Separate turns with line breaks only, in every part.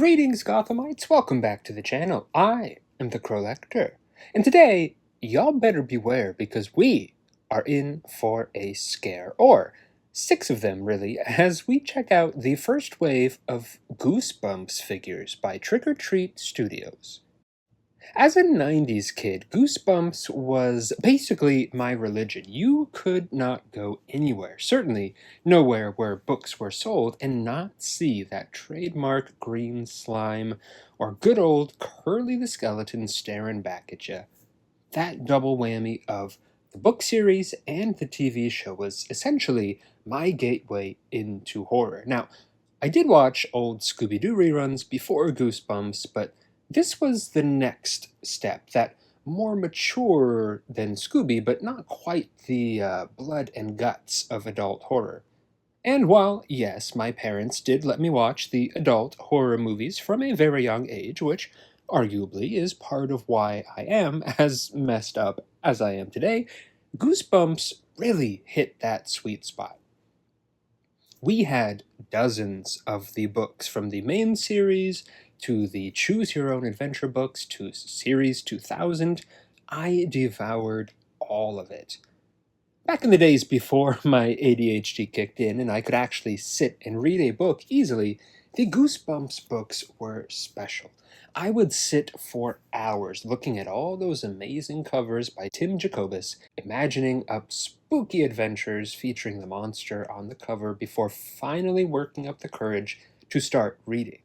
Greetings, Gothamites! Welcome back to the channel. I am the Crowlector, and today, y'all better beware because we are in for a scare, or 6 of them really, as we check out the first wave of Goosebumps figures by Trick or Treat Studios. As a 90s kid, Goosebumps was basically my religion. You could not go anywhere, certainly nowhere where books were sold, and not see that trademark green slime or good old Curly the Skeleton staring back at you. That double whammy of the book series and the TV show was essentially my gateway into horror. Now, I did watch old Scooby-Doo reruns before Goosebumps, but this was the next step, that more mature than Scooby, but not quite the blood and guts of adult horror. And while, yes, my parents did let me watch the adult horror movies from a very young age, which arguably is part of why I am as messed up as I am today, Goosebumps really hit that sweet spot. We had dozens of the books from the main series to the Choose Your Own Adventure books to Series 2000. I devoured all of it. Back in the days before my ADHD kicked in and I could actually sit and read a book easily, the Goosebumps books were special. I would sit for hours looking at all those amazing covers by Tim Jacobus, imagining up spooky adventures featuring the monster on the cover before finally working up the courage to start reading.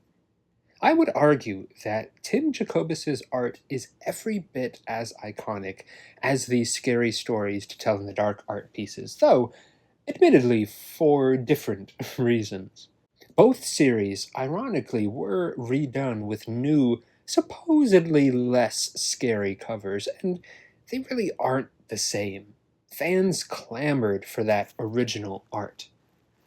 I would argue that Tim Jacobus's art is every bit as iconic as the scary stories to tell in the dark art pieces, though admittedly for different reasons. Both series, ironically, were redone with new, supposedly less scary covers, and they really aren't the same. Fans clamored for that original art.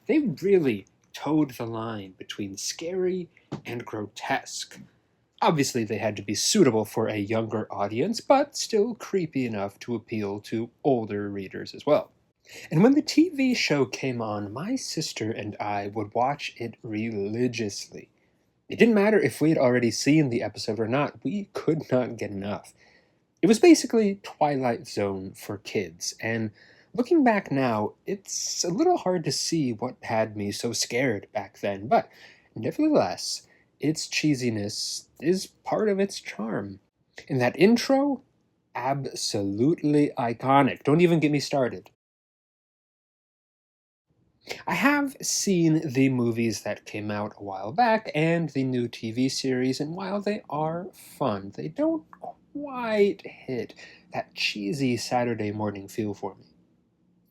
They really towed the line between scary and grotesque. Obviously, they had to be suitable for a younger audience, but still creepy enough to appeal to older readers as well. And when the TV show came on, my sister and I would watch it religiously. It didn't matter if we had already seen the episode or not, we could not get enough. It was basically Twilight Zone for kids, and looking back now, it's a little hard to see what had me so scared back then, but nevertheless, its cheesiness is part of its charm. And that intro, absolutely iconic. Don't even get me started. I have seen the movies that came out a while back and the new TV series, and while they are fun, they don't quite hit that cheesy Saturday morning feel for me.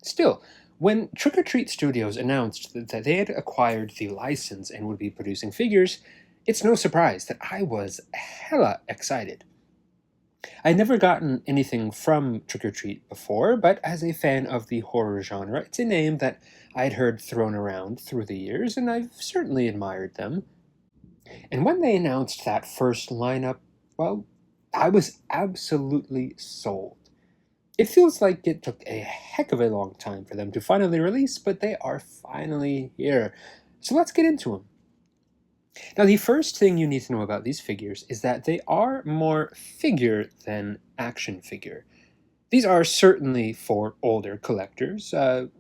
Still, when Trick or Treat Studios announced that they had acquired the license and would be producing figures, it's no surprise that I was hella excited. I'd never gotten anything from Trick or Treat before, but as a fan of the horror genre, it's a name that I'd heard thrown around through the years, and I've certainly admired them. And when they announced that first lineup, well, I was absolutely sold. It feels like it took a heck of a long time for them to finally release, but they are finally here. So let's get into them. Now, the first thing you need to know about these figures is that they are more figure than action figure. These are certainly for older collectors. You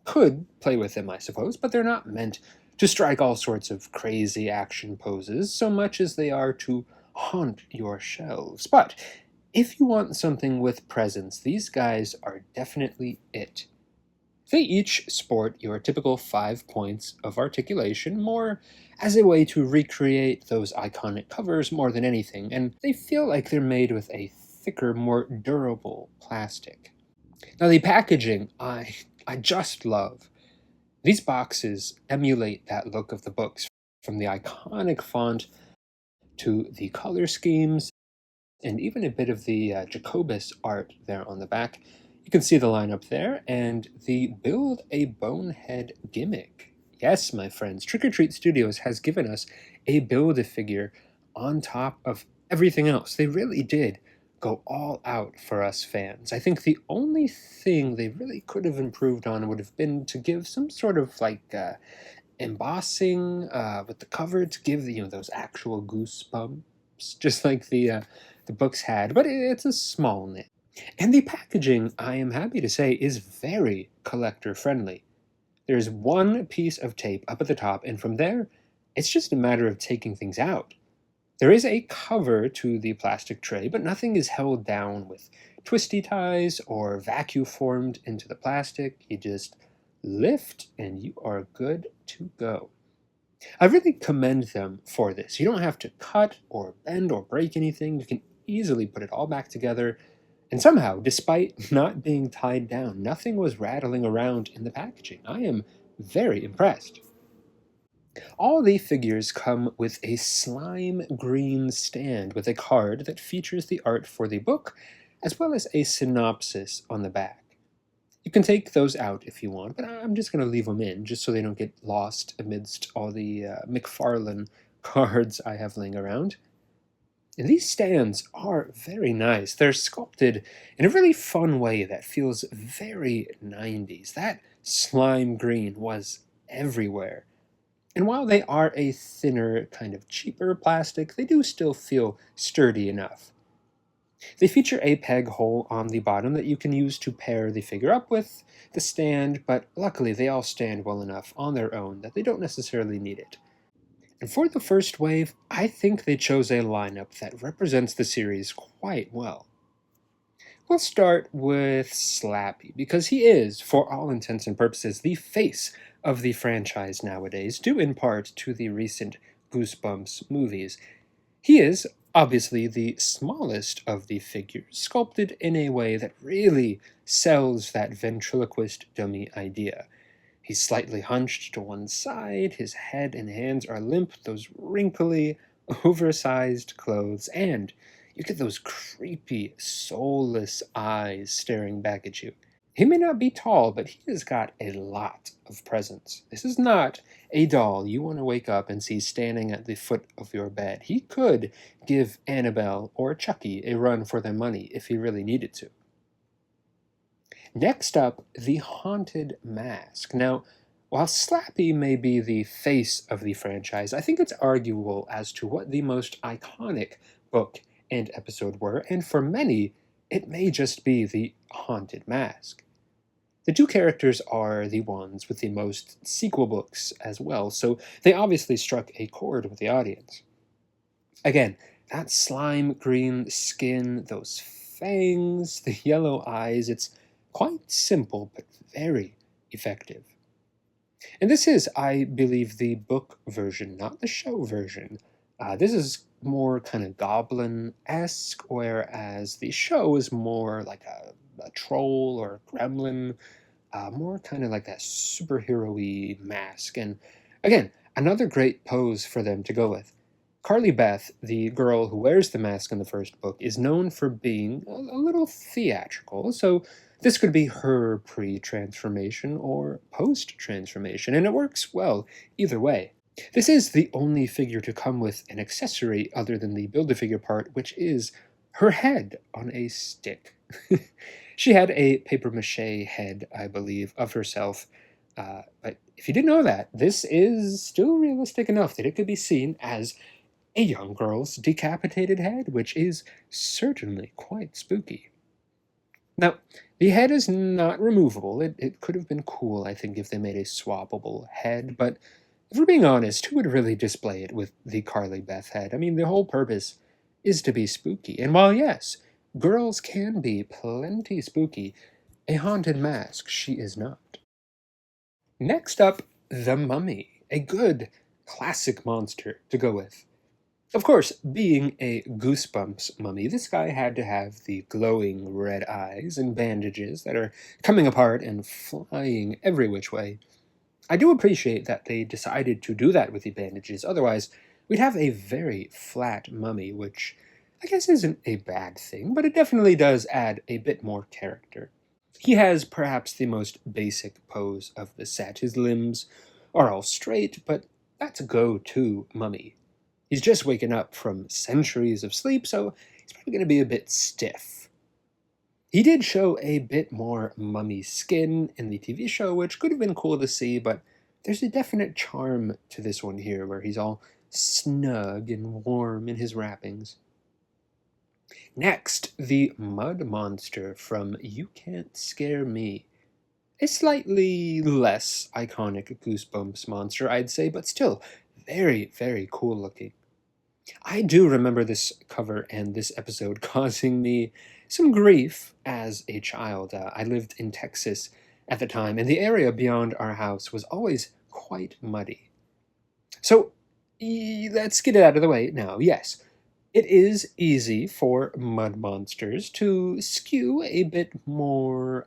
could play with them, I suppose, but they're not meant to strike all sorts of crazy action poses so much as they are to haunt your shelves. But if you want something with presence, these guys are definitely it. They each sport your typical 5 points of articulation, more as a way to recreate those iconic covers more than anything, and they feel like they're made with a thicker, more durable plastic. Now, the packaging, I just love. These boxes emulate that look of the books, from the iconic font to the color schemes, and even a bit of the Jacobus art there on the back. You can see the lineup there, and the Build a Bonehead gimmick. Yes, my friends, Trick or Treat Studios has given us a Build-A-Figure on top of everything else. They really did go all out for us fans. I think the only thing they really could have improved on would have been to give some sort of embossing with the cover to give those actual goosebumps, just like the books had. But it's a small nit. And the packaging, I am happy to say, is very collector friendly. There's one piece of tape up at the top, and from there, it's just a matter of taking things out. There is a cover to the plastic tray, but nothing is held down with twisty ties or vacuum formed into the plastic. You just lift and you are good to go. I really commend them for this. You don't have to cut or bend or break anything. You can easily put it all back together. And somehow, despite not being tied down, nothing was rattling around in the packaging. I am very impressed. All the figures come with a slime green stand with a card that features the art for the book, as well as a synopsis on the back. You can take those out if you want, but I'm just going to leave them in, just so they don't get lost amidst all the McFarlane cards I have laying around. And these stands are very nice. They're sculpted in a really fun way that feels very 90s. That slime green was everywhere. And while they are a thinner, kind of cheaper plastic, they do still feel sturdy enough. They feature a peg hole on the bottom that you can use to pair the figure up with the stand, but luckily they all stand well enough on their own that they don't necessarily need it. And for the first wave, I think they chose a lineup that represents the series quite well. We'll start with Slappy, because he is, for all intents and purposes, the face of the franchise nowadays, due in part to the recent Goosebumps movies. He is, obviously, the smallest of the figures, sculpted in a way that really sells that ventriloquist dummy idea. He's slightly hunched to one side, his head and hands are limp, those wrinkly, oversized clothes, and you get those creepy, soulless eyes staring back at you. He may not be tall, but he has got a lot of presence. This is not a doll you want to wake up and see standing at the foot of your bed. He could give Annabelle or Chucky a run for their money if he really needed to. Next up, the Haunted Mask. Now, while Slappy may be the face of the franchise, I think it's arguable as to what the most iconic book and episode were, and for many, it may just be the Haunted Mask. The two characters are the ones with the most sequel books as well, so they obviously struck a chord with the audience. Again, that slime green skin, those fangs, the yellow eyes, it's quite simple but very effective. And this is, I believe, the book version, not the show version. This is more kind of goblin-esque, whereas the show is more like a troll or a gremlin, more kind of like that superhero-y mask. And again, another great pose for them to go with. Carly Beth, the girl who wears the mask in the first book, is known for being a little theatrical, so this could be her pre-transformation or post-transformation, and it works well either way. This is the only figure to come with an accessory other than the Build-A-Figure part, which is her head on a stick. She had a papier-mâché head, I believe, of herself, but if you didn't know that, this is still realistic enough that it could be seen as a young girl's decapitated head, which is certainly quite spooky. Now, the head is not removable. It could have been cool, I think, if they made a swappable head, but if we're being honest, who would really display it with the Carly Beth head? I mean, the whole purpose is to be spooky. And while, yes, girls can be plenty spooky, a haunted mask she is not. Next up, the Mummy, a good classic monster to go with. Of course, being a Goosebumps mummy, this guy had to have the glowing red eyes and bandages that are coming apart and flying every which way. I do appreciate that they decided to do that with the bandages, otherwise we'd have a very flat mummy, which I guess isn't a bad thing, but it definitely does add a bit more character. He has perhaps the most basic pose of the set. His limbs are all straight, but that's a go-to mummy. He's just waken up from centuries of sleep, so he's probably going to be a bit stiff. He did show a bit more mummy skin in the TV show, which could have been cool to see, but There's a definite charm to this one here, where he's all snug and warm in his wrappings. Next, the mud monster from You Can't Scare Me. A slightly less iconic Goosebumps monster, I'd say, but still very, very cool looking. I do remember this cover and this episode causing me some grief as a child. I lived in Texas at the time, and the area beyond our house was always quite muddy. So let's get it out of the way now. Yes, it is easy for mud monsters to skew a bit more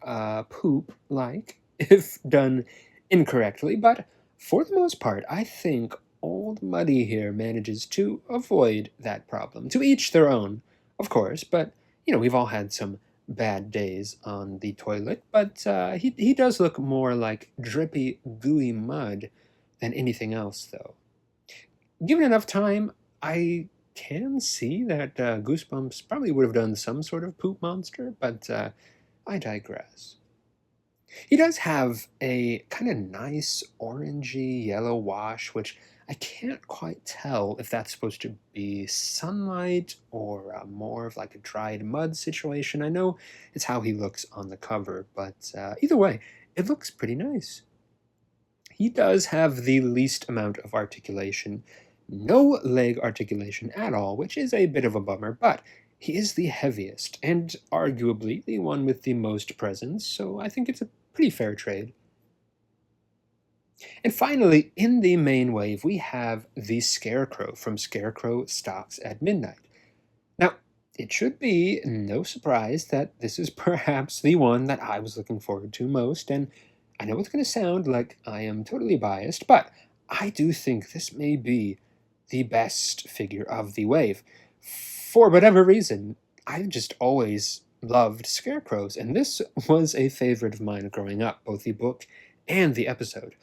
poop like if done incorrectly, but for the most part, I think Old Muddy here manages to avoid that problem. To each their own, of course, but we've all had some bad days on the toilet, but he does look more like drippy, gooey mud than anything else, though. Given enough time, I can see that Goosebumps probably would have done some sort of poop monster, but I digress. He does have a kind of nice orangey yellow wash, which I can't quite tell if that's supposed to be sunlight or more of like a dried mud situation. I know it's how he looks on the cover, but either way, it looks pretty nice. He does have the least amount of articulation, no leg articulation at all, which is a bit of a bummer, but he is the heaviest and arguably the one with the most presence, so I think it's a pretty fair trade. And finally, in the main wave, we have the Scarecrow from Scarecrow Stalks at Midnight. Now, it should be no surprise that this is perhaps the one that I was looking forward to most, and I know it's going to sound like I am totally biased, but I do think this may be the best figure of the wave. For whatever reason, I've just always loved scarecrows, and this was a favorite of mine growing up, both the book and the episode.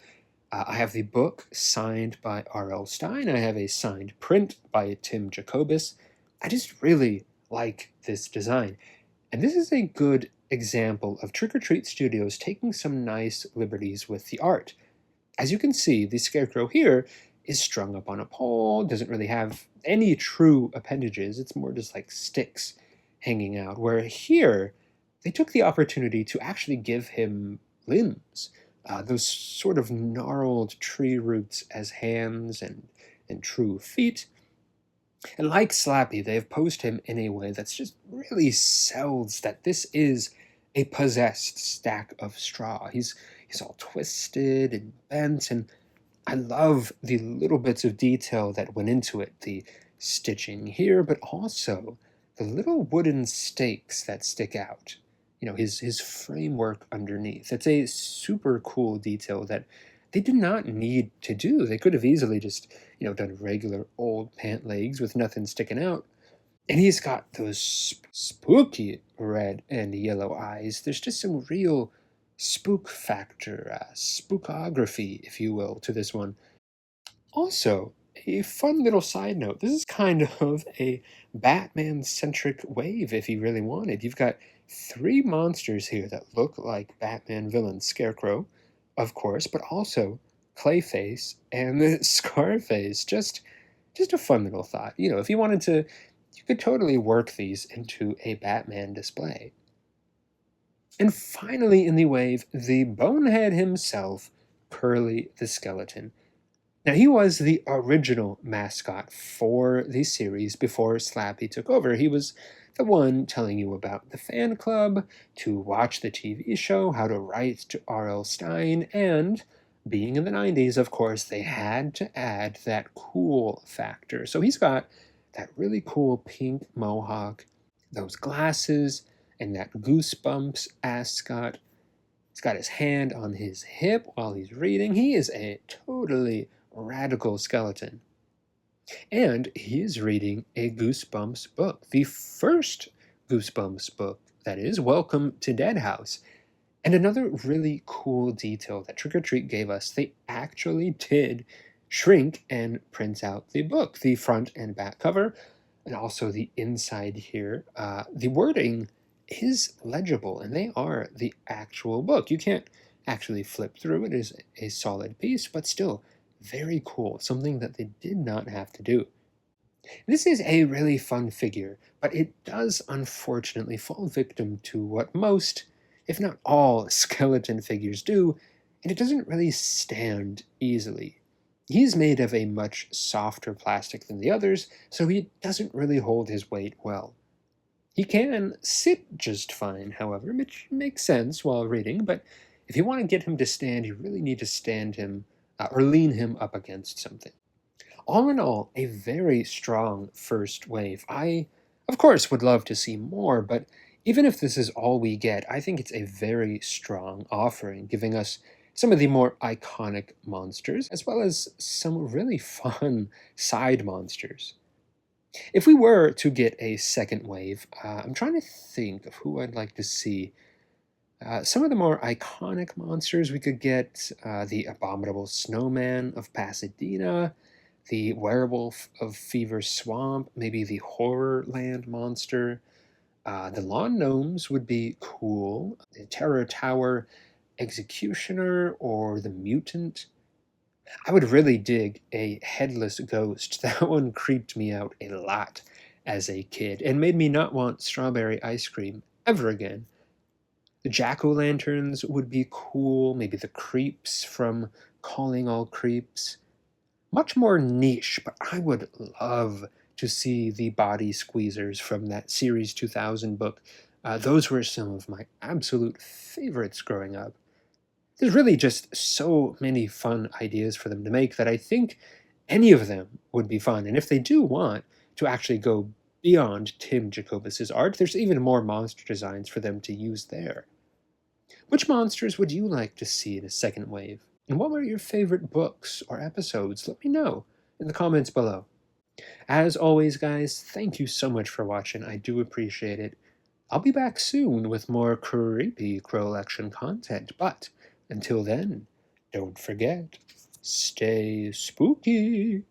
I have the book signed by R.L. Stine. I have a signed print by Tim Jacobus. I just really like this design. And this is a good example of Trick or Treat Studios taking some nice liberties with the art. As you can see, the scarecrow here is strung up on a pole, doesn't really have any true appendages, it's more just like sticks hanging out, where here they took the opportunity to actually give him limbs, those sort of gnarled tree roots as hands and true feet. And like Slappy, they've posed him in a way that's just really sells that this is a possessed stack of straw. He's all twisted and bent, and I love the little bits of detail that went into it, the stitching here, but also the little wooden stakes that stick out. His framework underneath. It's a super cool detail that they did not need to do. They could have easily just, done regular old pant legs with nothing sticking out. And he's got those spooky red and yellow eyes. There's just some real spook factor, spookography, if you will, to this one. Also, a fun little side note, this is kind of a Batman-centric wave if you really wanted. You've got three monsters here that look like Batman villains. Scarecrow, of course, but also Clayface and the Scarface. Just a fun little thought. If you wanted to, you could totally work these into a Batman display. And finally in the wave, the bonehead himself, Curly the Skeleton. Now, he was the original mascot for the series before Slappy took over. He was the one telling you about the fan club, to watch the TV show, how to write to R.L. Stine, and being in the 90s, of course, they had to add that cool factor. So he's got that really cool pink mohawk, those glasses, and that Goosebumps ascot. He's got his hand on his hip while he's reading. He is a totally radical skeleton. And he is reading a Goosebumps book. The first Goosebumps book, that is, Welcome to Dead House. And another really cool detail that Trick or Treat gave us, they actually did shrink and print out the book, the front and back cover, and also the inside here. The wording is legible, and they are the actual book. You can't actually flip through. It is a solid piece, but still very cool, something that they did not have to do. This is a really fun figure, but it does unfortunately fall victim to what most, if not all, skeleton figures do, and it doesn't really stand easily. He's made of a much softer plastic than the others, so he doesn't really hold his weight well. He can sit just fine, however, which makes sense while reading, but if you want to get him to stand, you really need to stand him or lean him up against something. All in all, a very strong first wave. I, of course, would love to see more, but even if this is all we get, I think it's a very strong offering, giving us some of the more iconic monsters, as well as some really fun side monsters. If we were to get a second wave, I'm trying to think of who I'd like to see. Some of the more iconic monsters we could get the Abominable Snowman of Pasadena, the Werewolf of Fever Swamp, maybe the Horrorland monster. The Lawn Gnomes would be cool. The Terror Tower Executioner or the Mutant. I would really dig a headless ghost. That one creeped me out a lot as a kid and made me not want strawberry ice cream ever again. The jack-o'-lanterns would be cool, maybe the creeps from Calling All Creeps. Much more niche, but I would love to see the body squeezers from that Series 2000 book. Those were some of my absolute favorites growing up. There's really just so many fun ideas for them to make that I think any of them would be fun. And if they do want to actually go beyond Tim Jacobus's art, there's even more monster designs for them to use there. Which monsters would you like to see in a second wave? And what were your favorite books or episodes? Let me know in the comments below. As always, guys, thank you so much for watching. I do appreciate it. I'll be back soon with more creepy Crowlection content, but until then, don't forget, stay spooky.